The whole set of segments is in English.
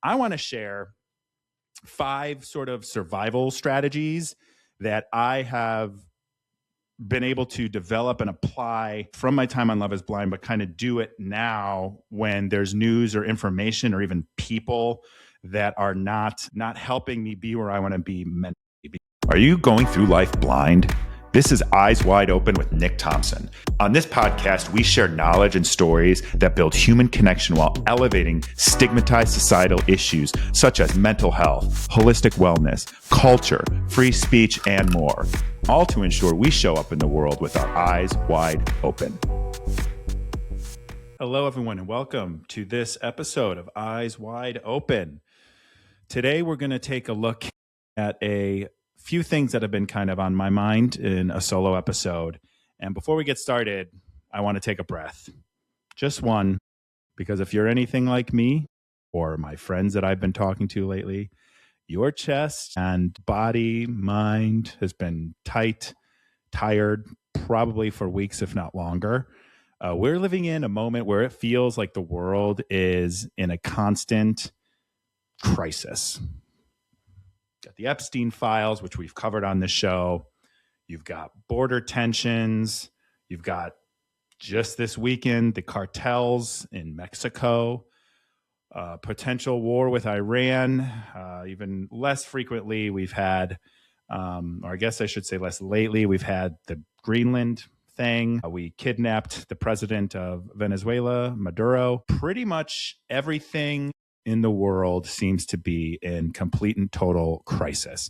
I want to share 5 sort of survival strategies that I have been able to develop and apply from my time on Love is Blind, but kind of do it now when there's news or information or even people that are not helping me be where I want to be meant to be. Are you going through life blind? This is Eyes Wide Open with Nick Thompson. On this podcast, we share knowledge and stories that build human connection while elevating stigmatized societal issues such as mental health, holistic wellness, culture, free speech, and more. All to ensure we show up in the world with our eyes wide open. Hello, everyone, and welcome to this episode of Eyes Wide Open. Today, we're going to take a look at a few things that have been kind of on my mind in a solo episode. And before we get started, I want to take a breath. Just one, because if you're anything like me or my friends that I've been talking to lately, your chest and body, mind has been tight, tired, probably for weeks, if not longer. We're living in a moment where it feels like the world is in a constant crisis. Got the Epstein files, which we've covered on this show. You've got border tensions. You've got just this weekend, the cartels in Mexico, potential war with Iran. Even less frequently, we've had, or I guess I should say less lately, we've had the Greenland thing. We kidnapped the president of Venezuela, Maduro. Pretty much everything in the world seems to be in complete and total crisis.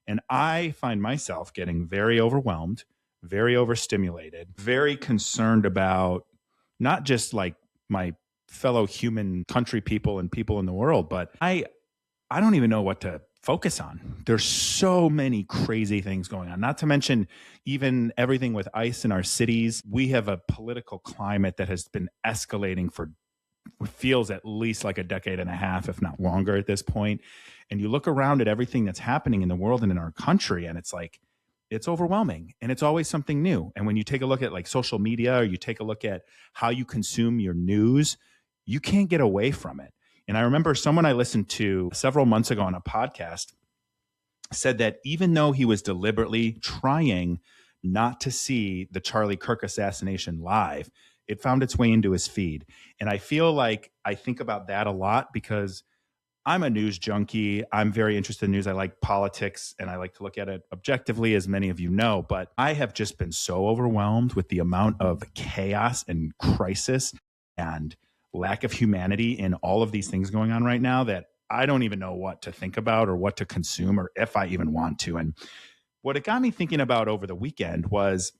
And I find myself getting very overwhelmed, very overstimulated, very concerned about not just like my fellow human country people and people in the world, but I don't even know what to focus on. There's so many crazy things going on, not to mention even everything with ICE in our cities. We have a political climate that has been escalating for feels at least like a decade and a half, if not longer at this point. And you look around at everything that's happening in the world and in our country, and it's like, it's overwhelming and it's always something new. And when you take a look at like social media or you take a look at how you consume your news, you can't get away from it. And I remember someone I listened to several months ago on a podcast said that even though he was deliberately trying not to see the Charlie Kirk assassination live, it found its way into his feed. And I feel like I think about that a lot because I'm a news junkie. I'm very interested in news. I like politics and I like to look at it objectively, as many of you know. But I have just been so overwhelmed with the amount of chaos and crisis and lack of humanity in all of these things going on right now that I don't even know what to think about or what to consume or if I even want to. And what it got me thinking about over the weekend was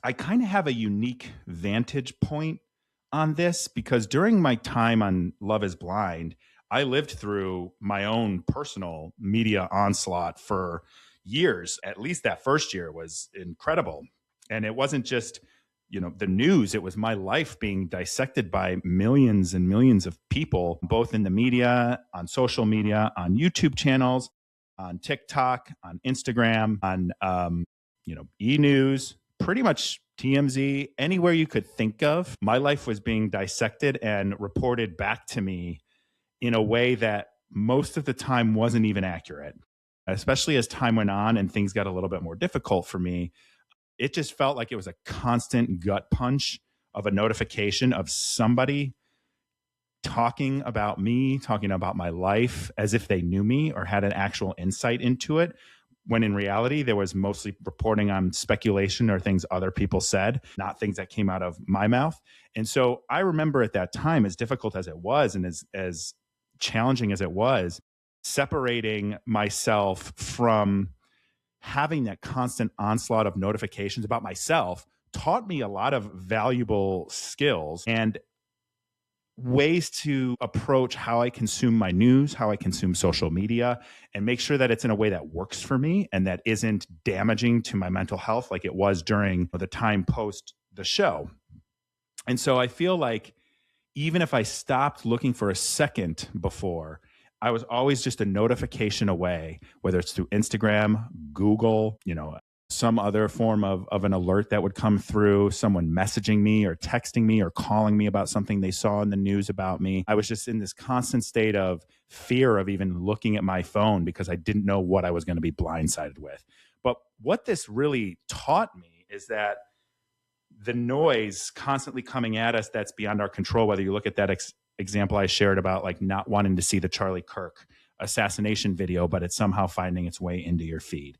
I kind of have a unique vantage point on this because during my time on Love is Blind, I lived through my own personal media onslaught for years. At least that first year was incredible. And it wasn't just, the news, it was my life being dissected by millions and millions of people, both in the media, on social media, on YouTube channels, on TikTok, on Instagram, on, e-news, pretty much TMZ, anywhere you could think of. My life was being dissected and reported back to me in a way that most of the time wasn't even accurate. Especially as time went on and things got a little bit more difficult for me, it just felt like it was a constant gut punch of a notification of somebody talking about me, talking about my life as if they knew me or had an actual insight into it, when in reality, there was mostly reporting on speculation or things other people said, not things that came out of my mouth. And so I remember at that time, as difficult as it was and as challenging as it was, separating myself from having that constant onslaught of notifications about myself taught me a lot of valuable skills and ways to approach how I consume my news, how I consume social media, and make sure that it's in a way that works for me and that isn't damaging to my mental health like it was during the time post the show. And so I feel like even if I stopped looking for a second before, I was always just a notification away, whether it's through Instagram, Google, some other form of an alert that would come through, someone messaging me or texting me or calling me about something they saw in the news about me. I was just in this constant state of fear of even looking at my phone because I didn't know what I was going to be blindsided with. But what this really taught me is that the noise constantly coming at us that's beyond our control, whether you look at that example I shared about like not wanting to see the Charlie Kirk assassination video, but it's somehow finding its way into your feed.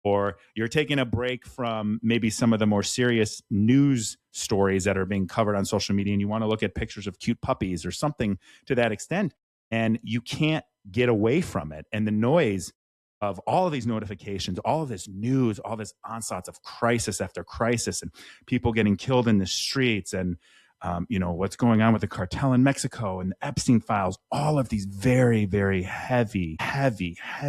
Or you're taking a break from maybe some of the more serious news stories that are being covered on social media, and you want to look at pictures of cute puppies or something to that extent, and you can't get away from it. And the noise of all of these notifications, all of this news, all this onslaughts of crisis after crisis, and people getting killed in the streets, and what's going on with the cartel in Mexico and the Epstein files, all of these very, very heavy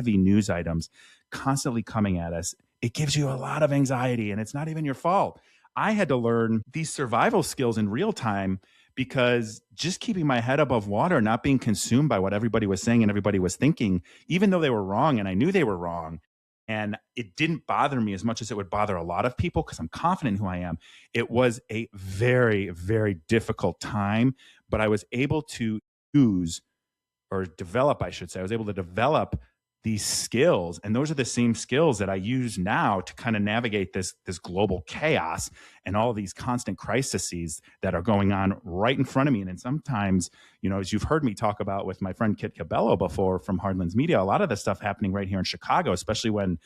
news items constantly coming at us. It gives you a lot of anxiety, and it's not even your fault. I had to learn these survival skills in real time because just keeping my head above water, not being consumed by what everybody was saying and everybody was thinking, even though they were wrong and I knew they were wrong. And it didn't bother me as much as it would bother a lot of people because I'm confident in who I am. It was a very, very difficult time, but I was able to use or develop, I should say, I was able to develop these skills. And those are the same skills that I use now to kind of navigate this global chaos and all of these constant crises that are going on right in front of me. And then sometimes, as you've heard me talk about with my friend Kit Cabello before from Hardlands Media, a lot of the stuff happening right here in Chicago, especially when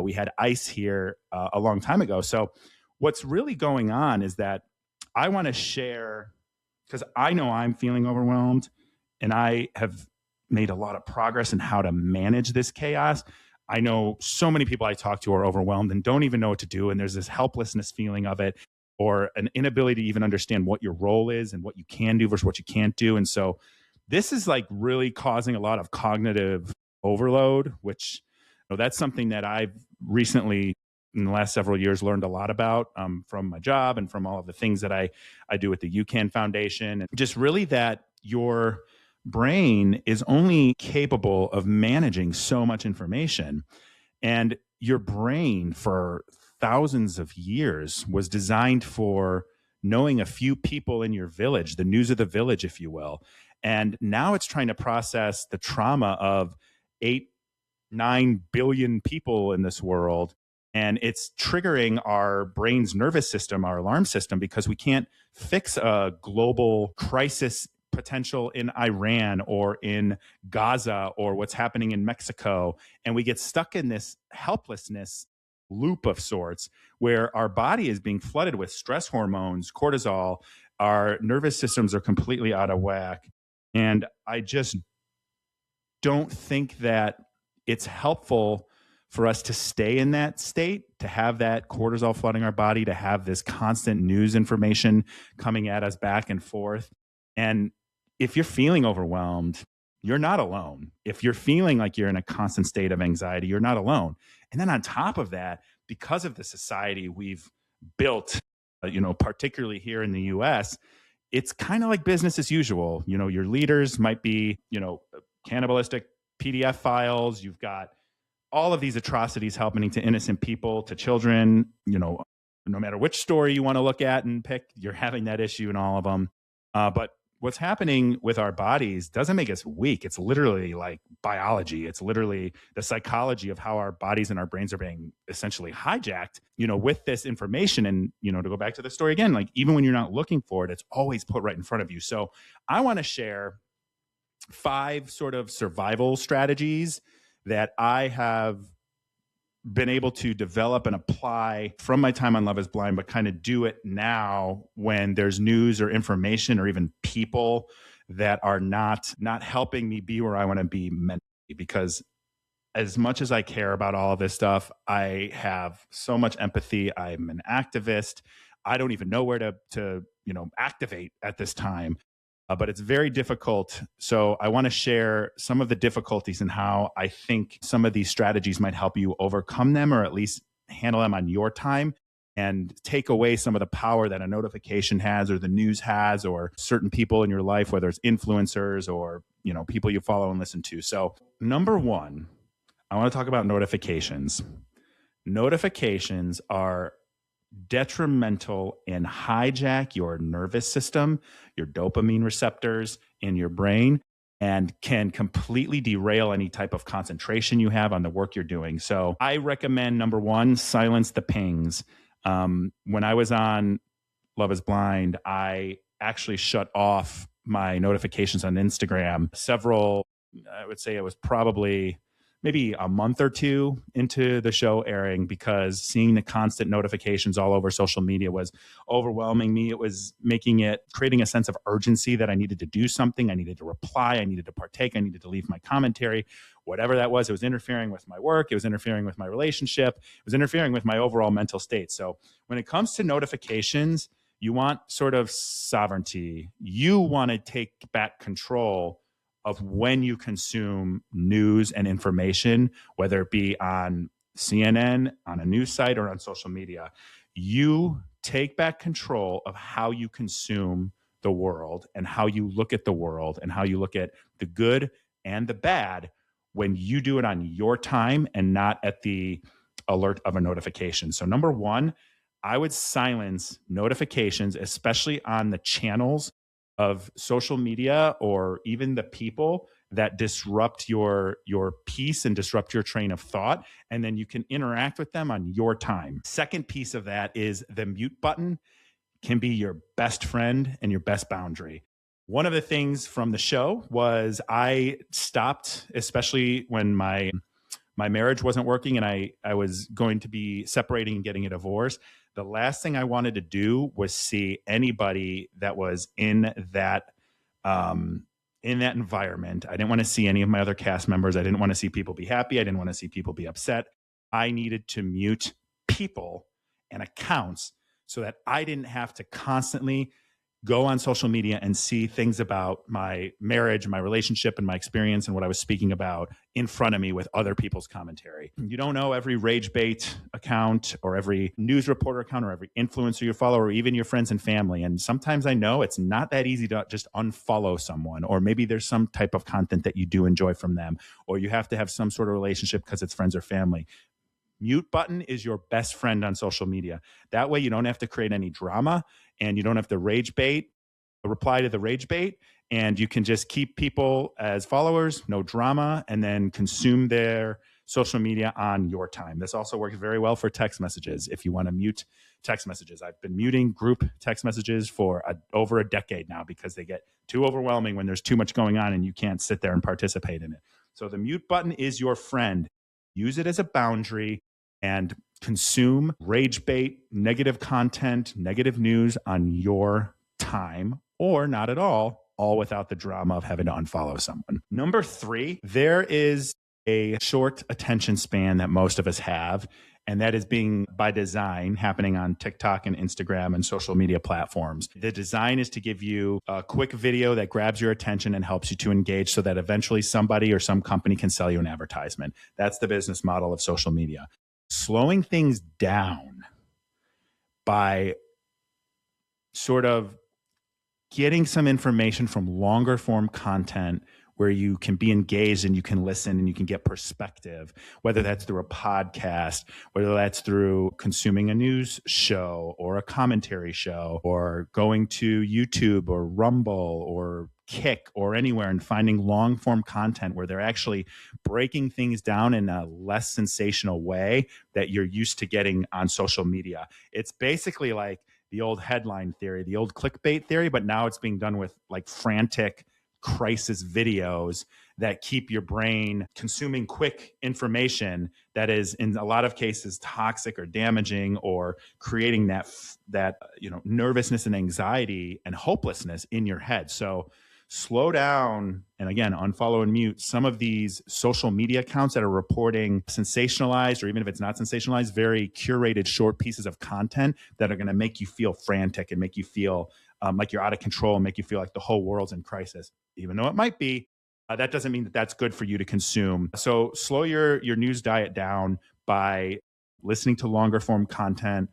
we had ice here a long time ago. So what's really going on is that I want to share, because I know I'm feeling overwhelmed and I have made a lot of progress in how to manage this chaos. I know so many people I talk to are overwhelmed and don't even know what to do. And there's this helplessness feeling of it, or an inability to even understand what your role is and what you can do versus what you can't do. And so this is like really causing a lot of cognitive overload, which that's something that I've recently in the last several years learned a lot about from my job and from all of the things that I do with the UCAN Foundation. And just really that your brain is only capable of managing so much information. And your brain for thousands of years was designed for knowing a few people in your village, the news of the village, if you will. And now it's trying to process the trauma of 8-9 billion people in this world. And it's triggering our brain's nervous system, our alarm system, because we can't fix a global crisis potential in Iran or in Gaza or what's happening in Mexico. And we get stuck in this helplessness loop of sorts where our body is being flooded with stress hormones, cortisol, our nervous systems are completely out of whack. And I just don't think that it's helpful for us to stay in that state, to have that cortisol flooding our body, to have this constant news information coming at us back and forth. And if you're feeling overwhelmed, you're not alone. If you're feeling like you're in a constant state of anxiety, you're not alone. And then on top of that, because of the society we've built, particularly here in the US, it's kind of like business as usual. Your leaders might be, cannibalistic PDF files. You've got all of these atrocities happening to innocent people, to children, no matter which story you want to look at and pick, you're having that issue in all of them. But what's happening with our bodies doesn't make us weak. It's literally like biology. It's literally the psychology of how our bodies and our brains are being essentially hijacked, with this information. And, to go back to the story again, like even when you're not looking for it, it's always put right in front of you. So I want to share 5 sort of survival strategies that I have been able to develop and apply from my time on Love is Blind, but kind of do it now when there's news or information or even people that are not helping me be where I want to be mentally. Because as much as I care about all of this stuff, I have so much empathy. I'm an activist. I don't even know where to activate at this time. But it's very difficult. So I want to share some of the difficulties and how I think some of these strategies might help you overcome them, or at least handle them on your time and take away some of the power that a notification has, or the news has, or certain people in your life, whether it's influencers or, people you follow and listen to. So number 1, I want to talk about notifications. Notifications are detrimental and hijack your nervous system, your dopamine receptors in your brain, and can completely derail any type of concentration you have on the work you're doing. So I recommend, number one, silence the pings. When I was on Love is Blind, I actually shut off my notifications on Instagram I would say it was probably maybe a month or two into the show airing, because seeing the constant notifications all over social media was overwhelming me. It was creating a sense of urgency that I needed to do something. I needed to reply. I needed to partake. I needed to leave my commentary, whatever that was. It was interfering with my work. It was interfering with my relationship. It was interfering with my overall mental state. So when it comes to notifications, you want sort of sovereignty. You want to take back control of when you consume news and information, whether it be on CNN, on a news site, or on social media. You take back control of how you consume the world and how you look at the world and how you look at the good and the bad when you do it on your time and not at the alert of a notification. So number one, I would silence notifications, especially on the channels of social media or even the people that disrupt your peace and disrupt your train of thought. And then you can interact with them on your time. Second piece of that is the mute button can be your best friend and your best boundary. One of the things from the show was I stopped, especially when my marriage wasn't working and I was going to be separating and getting a divorce. The last thing I wanted to do was see anybody that was in that environment. I didn't want to see any of my other cast members. I didn't want to see people be happy. I didn't want to see people be upset. I needed to mute people and accounts so that I didn't have to constantly go on social media and see things about my marriage, my relationship, and my experience and what I was speaking about in front of me with other people's commentary. You don't know every rage bait account or every news reporter account or every influencer you follow or even your friends and family. And sometimes I know it's not that easy to just unfollow someone, or maybe there's some type of content that you do enjoy from them, or you have to have some sort of relationship because it's friends or family. Mute button is your best friend on social media. That way you don't have to create any drama and you don't have to reply to the rage bait, and you can just keep people as followers, no drama, and then consume their social media on your time. This also works very well for text messages. If you want to mute text messages, I've been muting group text messages for over a decade now because they get too overwhelming when there's too much going on and you can't sit there and participate in it. So the mute button is your friend. Use it as a boundary and consume rage bait, negative content, negative news on your time, or not at all without the drama of having to unfollow someone. Number 3, there is a short attention span that most of us have, and that is being by design happening on TikTok and Instagram and social media platforms. The design is to give you a quick video that grabs your attention and helps you to engage so that eventually somebody or some company can sell you an advertisement. That's the business model of social media. Slowing things down by sort of getting some information from longer form content where you can be engaged and you can listen and you can get perspective, whether that's through a podcast, whether that's through consuming a news show or a commentary show, or going to YouTube or Rumble or Kick or anywhere and finding long form content where they're actually breaking things down in a less sensational way that you're used to getting on social media. It's basically like the old headline theory, the old clickbait theory, but now it's being done with like frantic crisis videos that keep your brain consuming quick information that is in a lot of cases toxic or damaging, or creating that nervousness and anxiety and hopelessness in your head. So slow down and, again, unfollow and mute some of these social media accounts that are reporting sensationalized, or even if it's not sensationalized, very curated short pieces of content that are going to make you feel frantic and make you feel like you're out of control and make you feel like the whole world's in crisis. Even though it might be, that doesn't mean that that's good for you to consume. So slow your news diet down by listening to longer form content,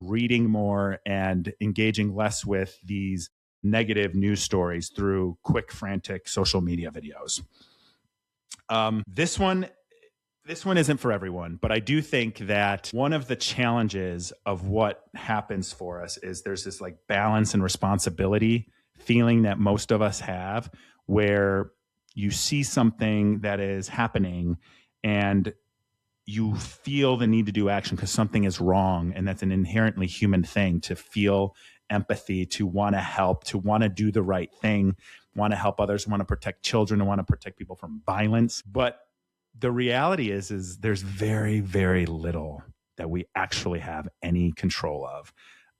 reading more, and engaging less with these negative news stories through quick, frantic social media videos. This one This one isn't for everyone, but I do think that one of the challenges of what happens for us is there's this like balance and responsibility feeling that most of us have, where you see something that is happening and you feel the need to do action because something is wrong. And that's an inherently human thing, to feel empathy, to want to help, to want to do the right thing, want to help others, want to protect children, and want to protect people from violence. But the reality is there's very, very little that we actually have any control of,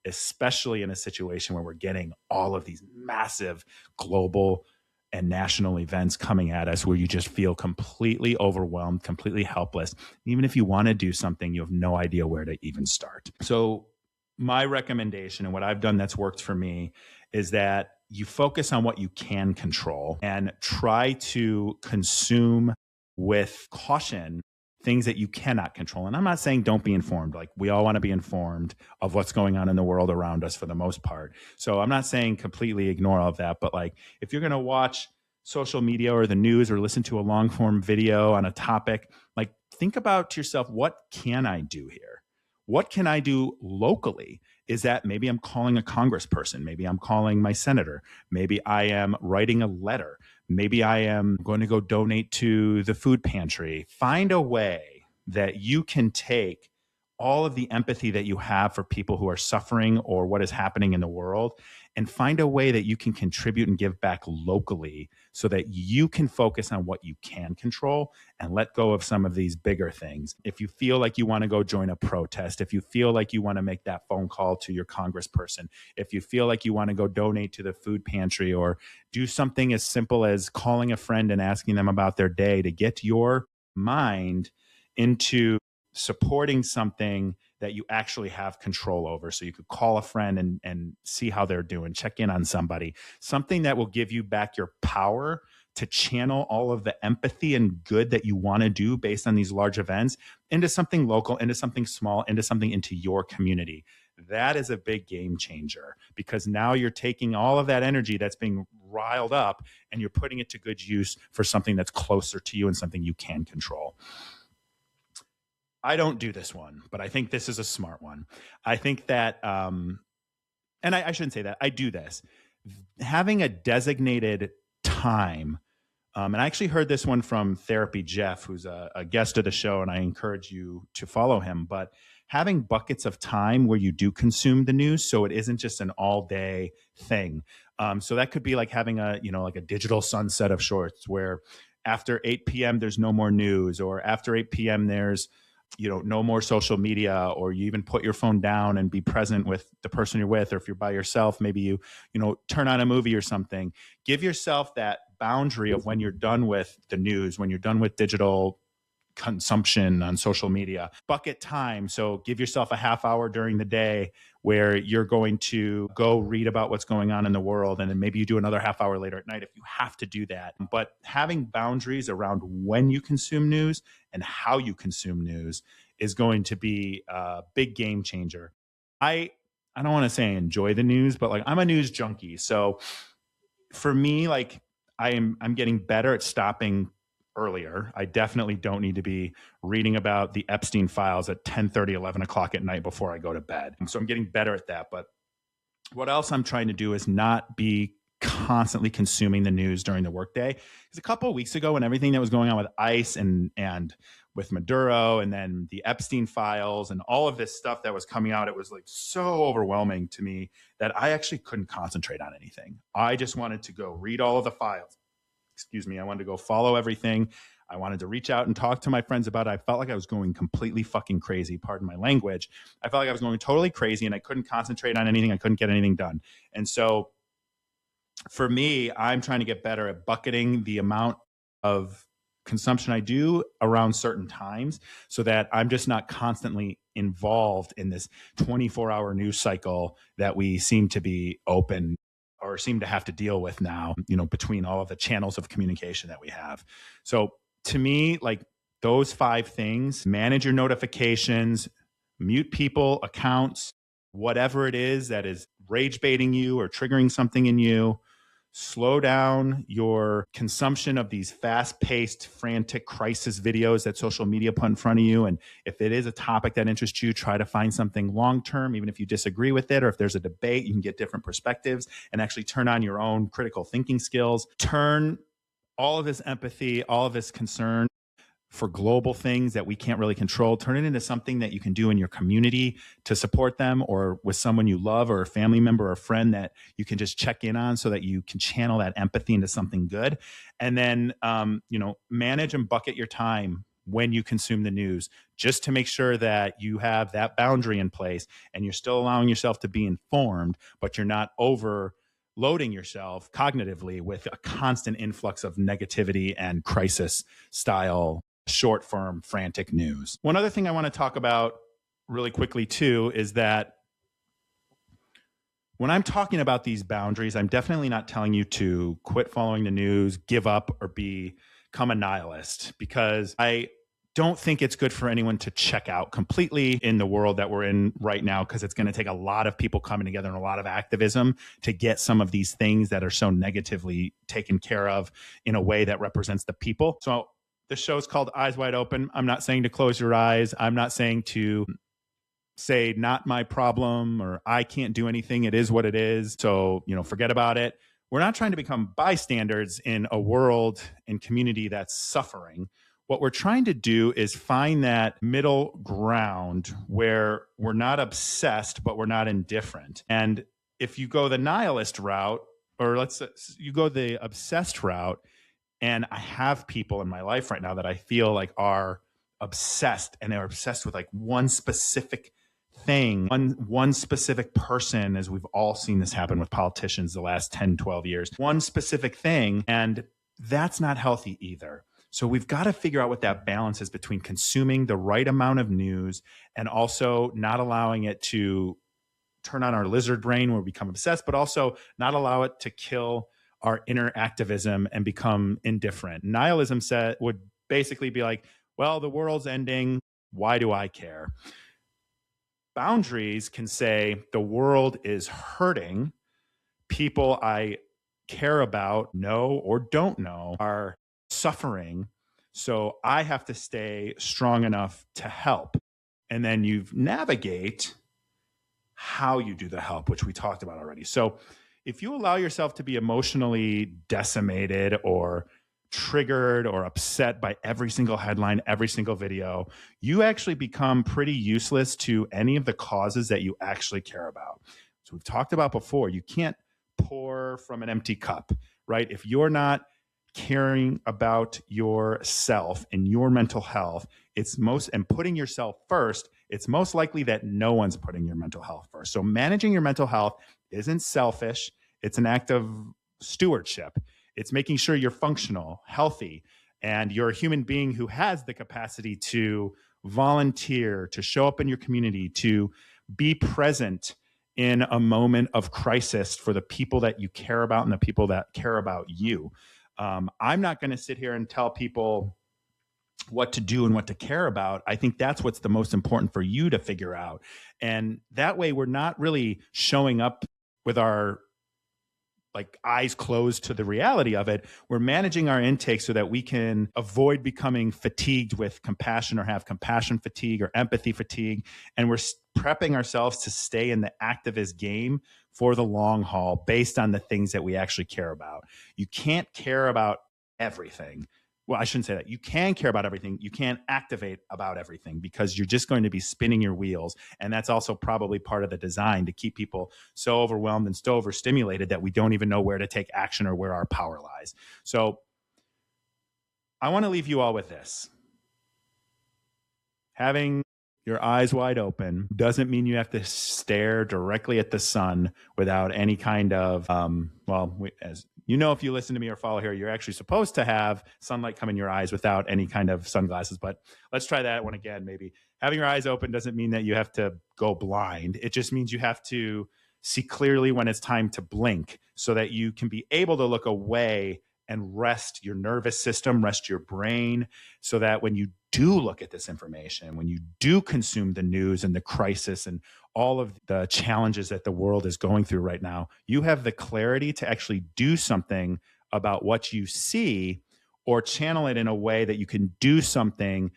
especially in a situation where we're getting all of these massive global and national events coming at us, where you just feel completely overwhelmed, completely helpless. Even if you want to do something, you have no idea where to even start. So my recommendation, and what I've done that's worked for me, is that you focus on what you can control and try to consume with caution things that you cannot control. And I'm not saying don't be informed. Like, we all want to be informed of what's going on in the world around us for the most part. So I'm not saying completely ignore all of that, but like, if you're going to watch social media or the news or listen to a long form video on a topic, like, think about to yourself, what can I do here? What can I do locally? Is that maybe I'm calling a congressperson? Maybe I'm calling my senator. Maybe I am writing a letter. Maybe I am going to go donate to the food pantry. Find a way that you can take all of the empathy that you have for people who are suffering or what is happening in the world, and find a way that you can contribute and give back locally, so that you can focus on what you can control and let go of some of these bigger things. If you feel like you want to go join a protest, if you feel like you want to make that phone call to your congressperson, if you feel like you want to go donate to the food pantry, or do something as simple as calling a friend and asking them about their day, to get your mind into supporting something that you actually have control over. So you could call a friend and see how they're doing, check in on somebody, something that will give you back your power to channel all of the empathy and good that you want to do based on these large events into something local, into something small, into your community. That is a big game changer, because now you're taking all of that energy that's being riled up and you're putting it to good use for something that's closer to you and something you can control. I don't do this one, but I think this is a smart one. I think that, and I shouldn't say that, I do this. Having a designated time, and I actually heard this one from Therapy Jeff, who's a guest of the show, and I encourage you to follow him, but having buckets of time where you do consume the news, so it isn't just an all-day thing. So that could be like having like a digital sunset of sorts, where after 8 p.m. there's no more news, or after 8 p.m. there's no more social media, or you even put your phone down and be present with the person you're with. Or if you're by yourself, maybe you turn on a movie or something. Give yourself that boundary of when you're done with the news, when you're done with digital consumption on social media. Bucket time. So give yourself a half hour during the day where you're going to go read about what's going on in the world. And then maybe you do another half hour later at night if you have to do that. But having boundaries around when you consume news and how you consume news is going to be a big game changer. I don't want to say I enjoy the news, but like, I'm a news junkie. So for me, like, I'm getting better at stopping earlier. I definitely don't need to be reading about the Epstein files at 10:30, 11 o'clock at night before I go to bed. So I'm getting better at that. But what else I'm trying to do is not be constantly consuming the news during the workday. Because a couple of weeks ago, when everything that was going on with ICE and with Maduro, and then the Epstein files and all of this stuff that was coming out, it was like so overwhelming to me that I actually couldn't concentrate on anything. I just wanted to go read all of the files. I wanted to go follow everything. I wanted to reach out and talk to my friends about it. I felt like I was going completely fucking crazy. Pardon my language. I felt like I was going totally crazy and I couldn't concentrate on anything. I couldn't get anything done. And so for me, I'm trying to get better at bucketing the amount of consumption I do around certain times, so that I'm just not constantly involved in this 24-hour news cycle that we seem to be open or seem to have to deal with now, between all of the channels of communication that we have. So to me, like, those 5 things: manage your notifications, mute people, accounts, whatever it is that is rage baiting you or triggering something in you, slow down your consumption of these fast-paced, frantic crisis videos that social media put in front of you. And if it is a topic that interests you, try to find something long-term, even if you disagree with it, or if there's a debate, you can get different perspectives and actually turn on your own critical thinking skills. Turn all of this empathy, all of this concern for global things that we can't really control, turn it into something that you can do in your community to support them, or with someone you love, or a family member or a friend that you can just check in on, so that you can channel that empathy into something good. And then, manage and bucket your time when you consume the news, just to make sure that you have that boundary in place and you're still allowing yourself to be informed, but you're not overloading yourself cognitively with a constant influx of negativity and crisis style short form frantic news. One other thing I want to talk about really quickly too is that when I'm talking about these boundaries, I'm definitely not telling you to quit following the news, give up, or become a nihilist, because I don't think it's good for anyone to check out completely in the world that we're in right now, because it's going to take a lot of people coming together and a lot of activism to get some of these things that are so negatively taken care of in a way that represents the people. So the show's called Eyes Wide Open. I'm not saying to close your eyes. I'm not saying to say not my problem, or I can't do anything. It is what it is. So, forget about it. We're not trying to become bystanders in a world and community that's suffering. What we're trying to do is find that middle ground where we're not obsessed, but we're not indifferent. And if you go the nihilist route, or let's say you go the obsessed route, and I have people in my life right now that I feel like are obsessed, and they're obsessed with like one specific thing, one specific person, as we've all seen this happen with politicians the last 10, 12 years, one specific thing. And that's not healthy either. So we've got to figure out what that balance is between consuming the right amount of news and also not allowing it to turn on our lizard brain where we become obsessed, but also not allow it to kill our inner activism and become indifferent. Nihilism would basically be like, well, the world's ending. Why do I care? Boundaries can say the world is hurting. People I care about, know or don't know, are suffering. So I have to stay strong enough to help. And then you navigate how you do the help, which we talked about already. So if you allow yourself to be emotionally decimated or triggered or upset by every single headline, every single video, you actually become pretty useless to any of the causes that you actually care about. So we've talked about before, you can't pour from an empty cup, right? If you're not caring about yourself and your mental health, and putting yourself first, it's most likely that no one's putting your mental health first. So managing your mental health isn't selfish. It's an act of stewardship. It's making sure you're functional, healthy, and you're a human being who has the capacity to volunteer, to show up in your community, to be present in a moment of crisis for the people that you care about and the people that care about you. I'm not going to sit here and tell people what to do and what to care about. I think that's what's the most important for you to figure out. And that way we're not really showing up with our eyes closed to the reality of it. We're managing our intake so that we can avoid becoming fatigued with compassion, or have compassion fatigue or empathy fatigue. And we're prepping ourselves to stay in the activist game for the long haul based on the things that we actually care about. You can't care about everything. Well, I shouldn't say that. You can care about everything. You can't activate about everything, because you're just going to be spinning your wheels. And that's also probably part of the design, to keep people so overwhelmed and so overstimulated that we don't even know where to take action or where our power lies. So I want to leave you all with this. Having your eyes wide open doesn't mean you have to stare directly at the sun without any kind of, as you know, if you listen to me or follow here, you're actually supposed to have sunlight come in your eyes without any kind of sunglasses. But let's try that one again, maybe. Having your eyes open doesn't mean that you have to go blind. It just means you have to see clearly when it's time to blink, so that you can be able to look away and rest your nervous system, rest your brain, so that when you do look at this information, when you do consume the news and the crisis and all of the challenges that the world is going through right now, you have the clarity to actually do something about what you see, or channel it in a way that you can do something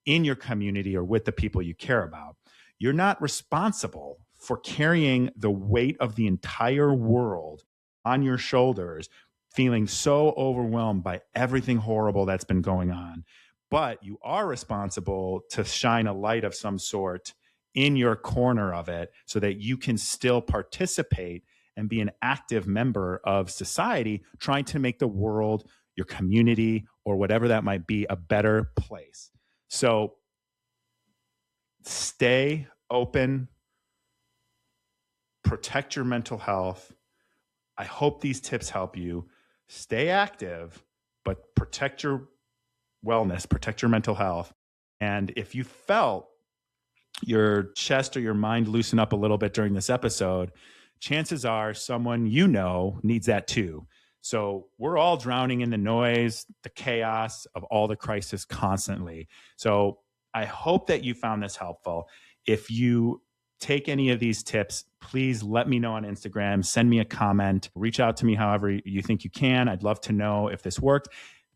in your community or with the people you care about. You're not responsible for carrying the weight of the entire world on your shoulders, feeling so overwhelmed by everything horrible that's been going on. But you are responsible to shine a light of some sort in your corner of it so that you can still participate and be an active member of society, trying to make the world, your community, or whatever that might be, a better place. So stay open, protect your mental health. I hope these tips help you. Stay active, but protect your wellness, protect your mental health. And if you felt your chest or your mind loosen up a little bit during this episode, chances are someone you know needs that too. So we're all drowning in the noise, the chaos of all the crisis constantly. So I hope that you found this helpful. If you take any of these tips, please let me know on Instagram, send me a comment, reach out to me however you think you can. I'd love to know if this worked.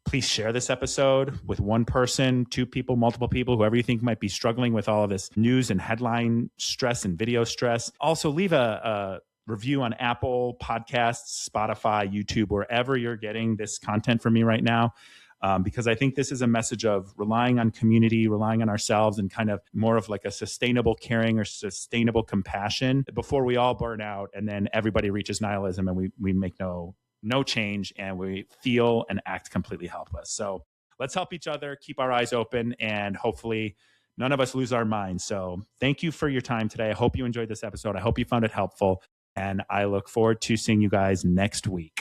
Please share this episode with one person, two people, multiple people, whoever you think might be struggling with all of this news and headline stress and video stress. Also, leave a review on Apple Podcasts, Spotify, YouTube, wherever you're getting this content from me right now. Because I think this is a message of relying on community, relying on ourselves, and kind of more of like a sustainable caring or sustainable compassion before we all burn out and then everybody reaches nihilism and we make no change and we feel and act completely helpless. So let's help each other, keep our eyes open, and hopefully none of us lose our minds. So thank you for your time today. I hope you enjoyed this episode. I hope you found it helpful, and I look forward to seeing you guys next week.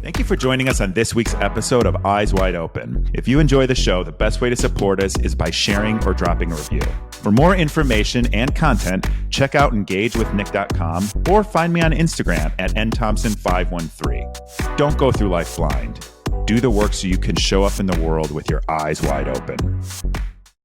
Thank you for joining us on this week's episode of Eyes Wide Open. If you enjoy the show, the best way to support us is by sharing or dropping a review. For more information and content, check out engagewithnick.com or find me on Instagram at nthompson513. Don't go through life blind. Do the work so you can show up in the world with your eyes wide open.